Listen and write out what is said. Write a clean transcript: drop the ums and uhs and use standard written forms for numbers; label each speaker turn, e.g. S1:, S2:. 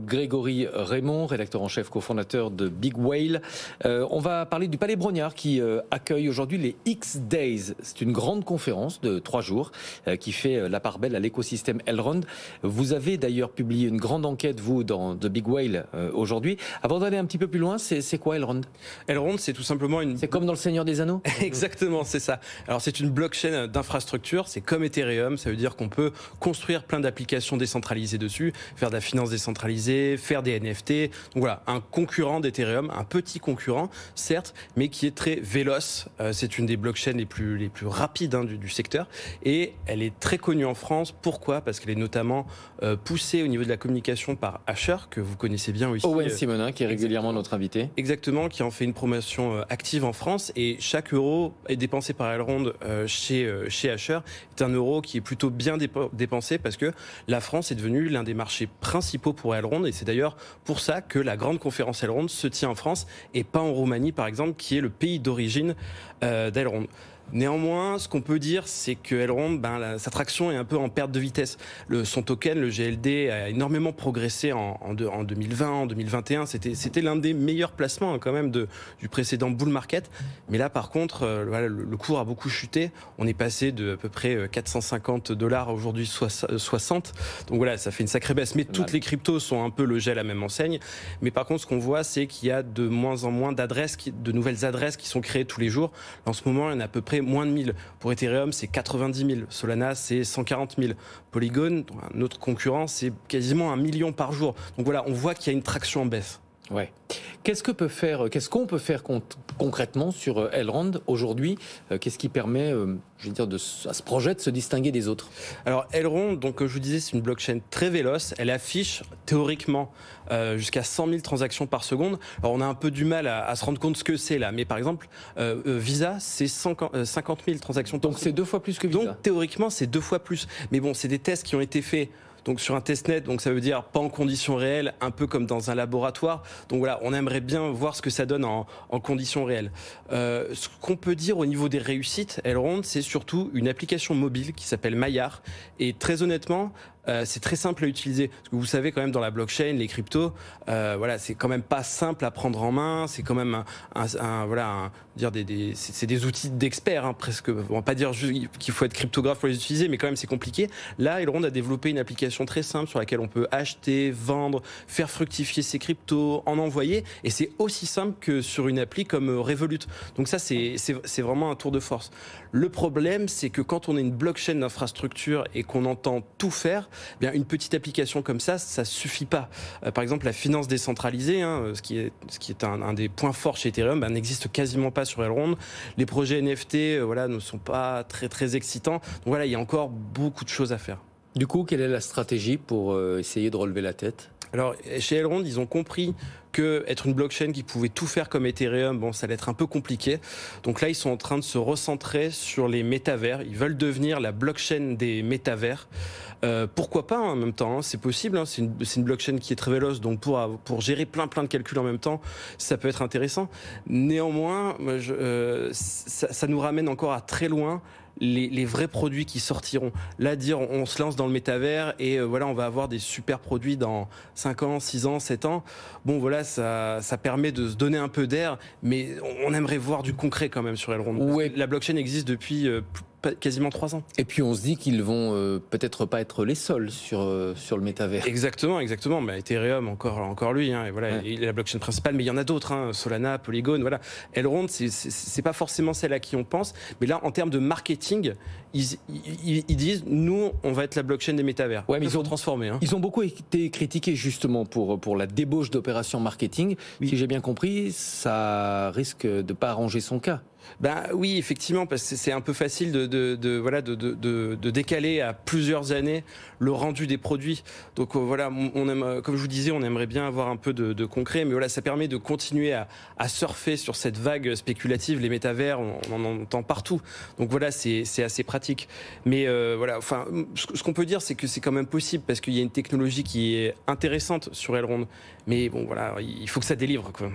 S1: Grégory Raymond, rédacteur en chef, cofondateur de Big Whale. On va parler du Palais Brongniart qui accueille aujourd'hui les X-Days. C'est une grande conférence de 3 jours qui fait la part belle à l'écosystème Elrond. Vous avez d'ailleurs publié une grande enquête, vous, dans The Big Whale aujourd'hui. Avant d'aller un petit peu plus loin, c'est quoi Elrond?
S2: Elrond, c'est tout simplement une...
S1: C'est comme dans Le Seigneur des Anneaux?
S2: Exactement, c'est ça. Alors c'est une blockchain d'infrastructure, c'est comme Ethereum, ça veut dire qu'on peut construire plein d'applications décentralisées dessus, faire de la finance décentralisée, faire des NFT. Donc voilà, un concurrent d'Ethereum, un petit concurrent, certes, mais qui est très véloce. C'est une des blockchains les plus rapides du secteur et elle est très connue en France. Pourquoi? Parce qu'elle est notamment poussée au niveau de la communication par Asher, que vous connaissez bien aussi.
S1: Owen Simonin, qui est régulièrement notre invité.
S2: Exactement, qui en fait une promotion active en France et chaque euro est dépensé par Elrond chez Asher est un euro qui est plutôt bien dépensé parce que la France est devenue l'un des marchés principaux pour Elrond et c'est d'ailleurs pour ça que la grande conférence Elrond se tient en France et pas en Roumanie par exemple qui est le pays d'origine d'Elrond. Néanmoins, ce qu'on peut dire, c'est que Elrond, sa traction est un peu en perte de vitesse. Son token, le GLD, a énormément progressé en 2020, en 2021. C'était l'un des meilleurs placements quand même du précédent bull market. Mais là, par contre, le cours a beaucoup chuté. On est passé de à peu près 450 $ aujourd'hui 60. Donc voilà, ça fait une sacrée baisse. Mais toutes les cryptos sont un peu logées à la même enseigne. Mais par contre, ce qu'on voit, c'est qu'il y a de moins en moins d'adresses, de nouvelles adresses qui sont créées tous les jours. En ce moment, il y en a à peu près moins de 1000. Pour Ethereum, c'est 90 000. Solana, c'est 140 000. Polygon, un autre concurrent, c'est quasiment 1 million par jour. Donc voilà, on voit qu'il y a une traction en baisse.
S1: Ouais. Qu'est-ce qu'on peut faire concrètement sur Elrond aujourd'hui? Qu'est-ce qui permet, je veux dire, à ce projet de se distinguer des autres?
S2: Alors Elrond, donc comme je vous disais, c'est une blockchain très véloce. Elle affiche théoriquement jusqu'à 100 000 transactions par seconde. Alors on a un peu du mal à se rendre compte ce que c'est là, mais par exemple Visa, c'est 50 000 transactions.
S1: Donc c'est 2 fois plus que Visa.
S2: Donc théoriquement, c'est 2 fois plus. Mais bon, c'est des tests qui ont été faits. Donc sur un testnet, donc ça veut dire pas en conditions réelles, un peu comme dans un laboratoire. Donc voilà, on aimerait bien voir ce que ça donne en conditions réelles. Ce qu'on peut dire au niveau des réussites, Elrond, c'est surtout une application mobile qui s'appelle Maillard. Et très honnêtement, c'est très simple à utiliser. Parce que vous savez quand même dans la blockchain, les cryptos, voilà, c'est quand même pas simple à prendre en main. C'est quand même c'est des outils d'experts, hein, presque. On va pas dire qu'il faut être cryptographe pour les utiliser, mais quand même c'est compliqué. Là, Elrond a développé une application très simple sur laquelle on peut acheter, vendre, faire fructifier ses cryptos, en envoyer. Et c'est aussi simple que sur une appli comme Revolut. Donc ça, c'est vraiment un tour de force. Le problème, c'est que quand on est une blockchain d'infrastructure et qu'on entend tout faire, eh bien une petite application comme ça suffit pas. Par exemple, la finance décentralisée, hein, ce qui est un des points forts chez Ethereum, n'existe quasiment pas sur Elrond. Les projets NFT, ne sont pas très très excitants. Donc voilà, il y a encore beaucoup de choses à faire.
S1: Du coup, quelle est la stratégie pour essayer de relever la tête?
S2: Alors, chez Elrond, ils ont compris que être une blockchain qui pouvait tout faire comme Ethereum, ça allait être un peu compliqué. Donc là, ils sont en train de se recentrer sur les métavers. Ils veulent devenir la blockchain des métavers. Pourquoi pas en même temps, hein, c'est possible. Hein, c'est une blockchain qui est très véloce, donc pour gérer plein de calculs en même temps, ça peut être intéressant. Néanmoins, ça nous ramène encore à très loin. Les vrais produits qui sortiront. Là, dire on se lance dans le métavers et on va avoir des super produits dans 5 ans, 6 ans, 7 ans. Bon, voilà, ça permet de se donner un peu d'air, mais on aimerait voir du concret quand même sur Elrond.
S1: Ouais.
S2: La blockchain existe depuis quasiment 3 ans.
S1: Et puis on se dit qu'ils vont peut-être pas être les seuls sur le métavers.
S2: Exactement. Mais Ethereum, encore lui, hein, et voilà, il est la blockchain principale, mais il y en a d'autres, hein, Solana, Polygon, voilà. Elrond, c'est pas forcément celle à qui on pense, mais là, en termes de marketing, ils disent, nous, on va être la blockchain des métavers.
S1: Ouais, mais
S2: ils ont transformé. Hein.
S1: Ils ont beaucoup été critiqués justement pour la débauche d'opérations marketing. Oui. Si j'ai bien compris, ça risque de pas arranger son cas.
S2: Oui, effectivement, parce que c'est un peu facile de décaler à plusieurs années le rendu des produits. Donc comme je vous disais, on aimerait bien avoir un peu de concret, mais voilà, ça permet de continuer à surfer sur cette vague spéculative. Les métavers, on en entend partout. Donc voilà, c'est assez pratique. Mais ce qu'on peut dire, c'est que c'est quand même possible parce qu'il y a une technologie qui est intéressante sur Elrond. Mais bon, voilà, il faut que ça délivre, quoi.